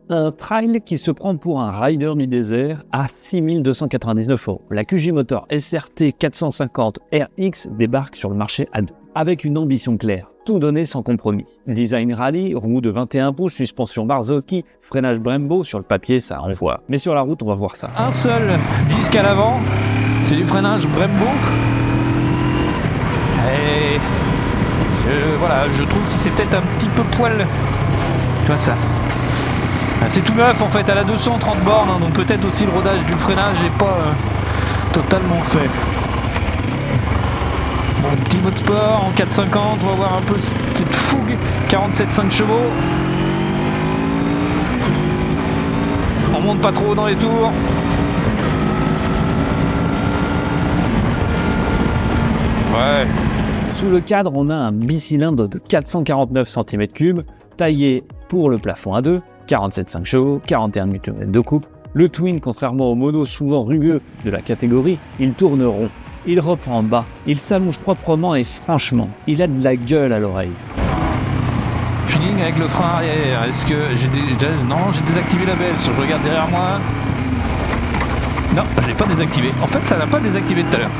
Un trail qui se prend pour un rider du désert à 6 299 €. La QJ Motor SRT 450 RX débarque sur le marché à 2, avec une ambition claire, tout donner sans compromis. Design rallye, roue de 21 pouces, suspension Marzocchi, freinage Brembo, sur le papier ça envoie. Mais sur la route on va voir ça. Un seul disque à l'avant, c'est du freinage Brembo. Et je trouve que c'est peut-être un petit peu poil. Tu vois ça. C'est tout neuf en fait, à la 230 bornes, hein, donc peut-être aussi le rodage du freinage n'est pas totalement fait. Bon, petit mode sport en 450, on va voir un peu cette fougue, 47,5 chevaux. On monte pas trop dans les tours. Ouais. Sous le cadre, on a un bicylindre de 449 cm3, taillé pour le plafond à 2, 47,5 chevaux, 41 Nm de couple. Le twin, contrairement au mono souvent rugueux de la catégorie, il tourne rond, il reprend bas, il s'allonge proprement et franchement, il a de la gueule à l'oreille. Feeling avec le frein arrière, est-ce que non, j'ai désactivé l'ABS, je regarde derrière moi. Non, je l'ai pas désactivé. En fait, ça l'a pas désactivé tout à l'heure.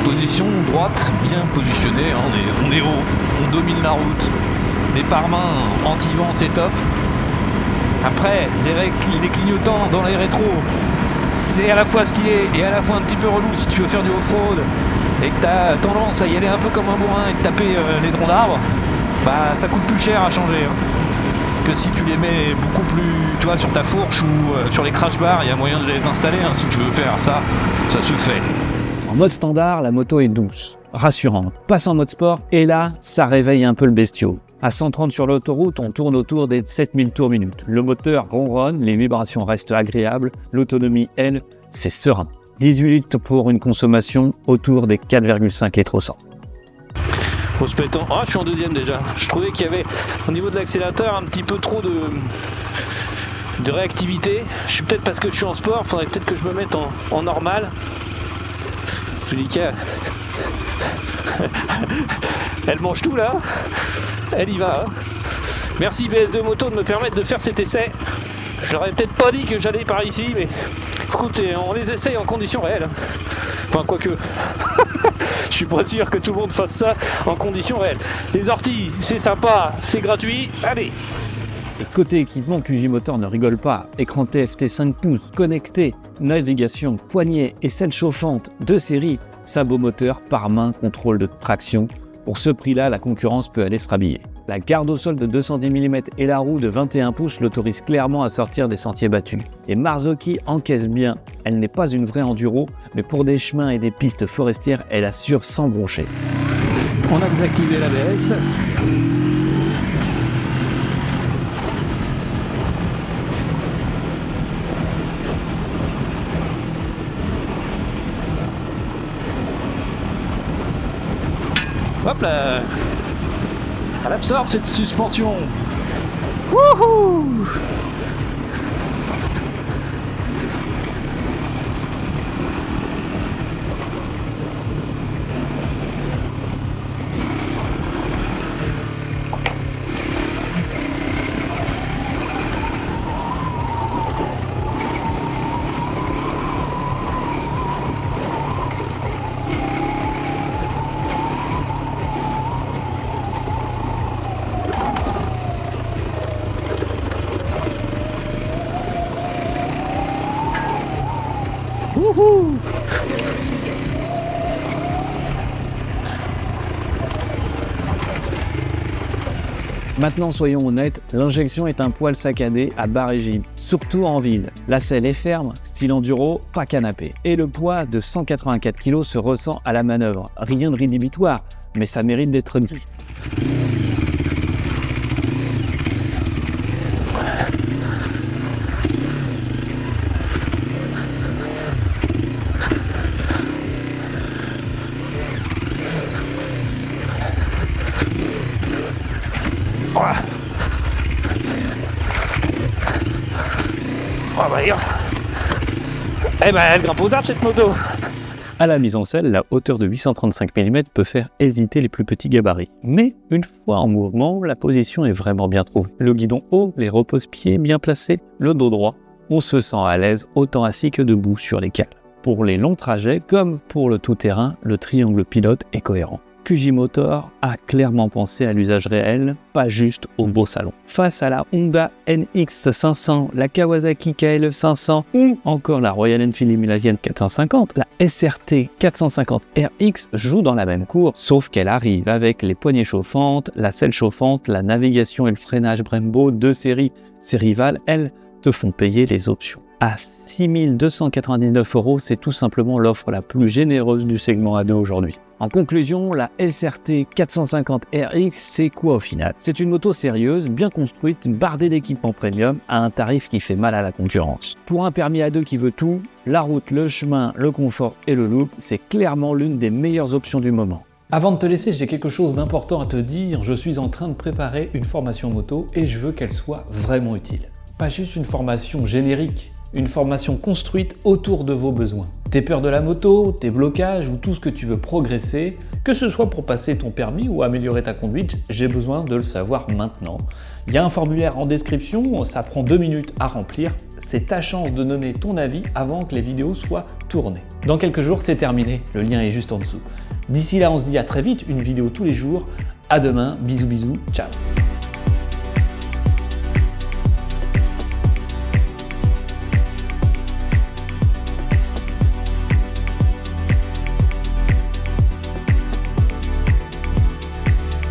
Position droite, bien positionnée, hein, on est haut, on domine la route. Les pare-mains anti-vent, c'est top. Après, les clignotants dans les rétros, c'est à la fois stylé et à la fois un petit peu relou si tu veux faire du off-road et que tu as tendance à y aller un peu comme un bourrin et de taper les troncs d'arbres, bah ça coûte plus cher à changer que si tu les mets beaucoup plus, tu vois, sur ta fourche ou sur les crash bars. Il y a moyen de les installer, hein, si tu veux faire ça, ça se fait. En mode standard, la moto est douce, rassurante. Passe en mode sport et là, ça réveille un peu le bestiau. À 130 sur l'autoroute, on tourne autour des 7000 tours minute. Le moteur ronronne, les vibrations restent agréables, l'autonomie, elle, c'est serein. 18 litres pour une consommation autour des 4,5 litres au 100. Faut se pétant. Ah, je suis en deuxième déjà. Je trouvais qu'il y avait au niveau de l'accélérateur un petit peu trop de réactivité. Je suis peut-être parce que je suis en sport, faudrait peut-être que je me mette en normal. Je dis qu'elle elle mange tout là. Elle y va. Hein. Merci BS2 Moto de me permettre de faire cet essai. Je n'aurais peut-être pas dit que j'allais par ici, mais écoutez, on les essaye en conditions réelles. Enfin, quoique, je suis pas sûr que tout le monde fasse ça en conditions réelles. Les orties, c'est sympa, c'est gratuit, allez. Et côté équipement, QJ Motor ne rigole pas. Écran TFT 5 pouces, connecté, navigation, poignée et selle chauffante de série, sabot moteur, pare-main, contrôle de traction. Pour ce prix-là, la concurrence peut aller se rhabiller. La garde au sol de 210 mm et la roue de 21 pouces l'autorisent clairement à sortir des sentiers battus. Et Marzocchi encaisse bien. Elle n'est pas une vraie enduro, mais pour des chemins et des pistes forestières, elle assure sans broncher. On a désactivé l'ABS. Hop là, elle absorbe cette suspension. Wouhou! Wouhou! Maintenant, soyons honnêtes, l'injection est un poil saccadé à bas régime, surtout en ville. La selle est ferme, style enduro, pas canapé. Et le poids de 184 kg se ressent à la manœuvre. Rien de rédhibitoire, mais ça mérite d'être dit. Oh bah, eh ben, elle grimpe aux arbres cette moto. À la mise en selle, la hauteur de 835 mm peut faire hésiter les plus petits gabarits. Mais une fois en mouvement, la position est vraiment bien trouvée. Le guidon haut, les repose-pieds bien placés, le dos droit, on se sent à l'aise autant assis que debout sur les cales. Pour les longs trajets, comme pour le tout-terrain, le triangle pilote est cohérent. QJ Motor a clairement pensé à l'usage réel, pas juste au beau salon. Face à la Honda NX500, la Kawasaki KLE500 ou encore la Royal Enfield Himalayan 450, la SRT 450 RX joue dans la même cour, sauf qu'elle arrive avec les poignées chauffantes, la selle chauffante, la navigation et le freinage Brembo de série. Ses rivales, elles, te font payer les options. À 6 299 €, c'est tout simplement l'offre la plus généreuse du segment A2 aujourd'hui. En conclusion, la SRT 450 RX, c'est quoi au final? C'est une moto sérieuse, bien construite, bardée d'équipements premium, à un tarif qui fait mal à la concurrence. Pour un permis A2 qui veut tout, la route, le chemin, le confort et le look, c'est clairement l'une des meilleures options du moment. Avant de te laisser, j'ai quelque chose d'important à te dire. Je suis en train de préparer une formation moto et je veux qu'elle soit vraiment utile. Pas juste une formation générique, une formation construite autour de vos besoins. Tes peurs de la moto, tes blocages ou tout ce que tu veux progresser, que ce soit pour passer ton permis ou améliorer ta conduite, j'ai besoin de le savoir maintenant. Il y a un formulaire en description, ça prend 2 minutes à remplir. C'est ta chance de donner ton avis avant que les vidéos soient tournées. Dans quelques jours, c'est terminé, le lien est juste en dessous. D'ici là, on se dit à très vite, une vidéo tous les jours. À demain, bisous bisous, ciao.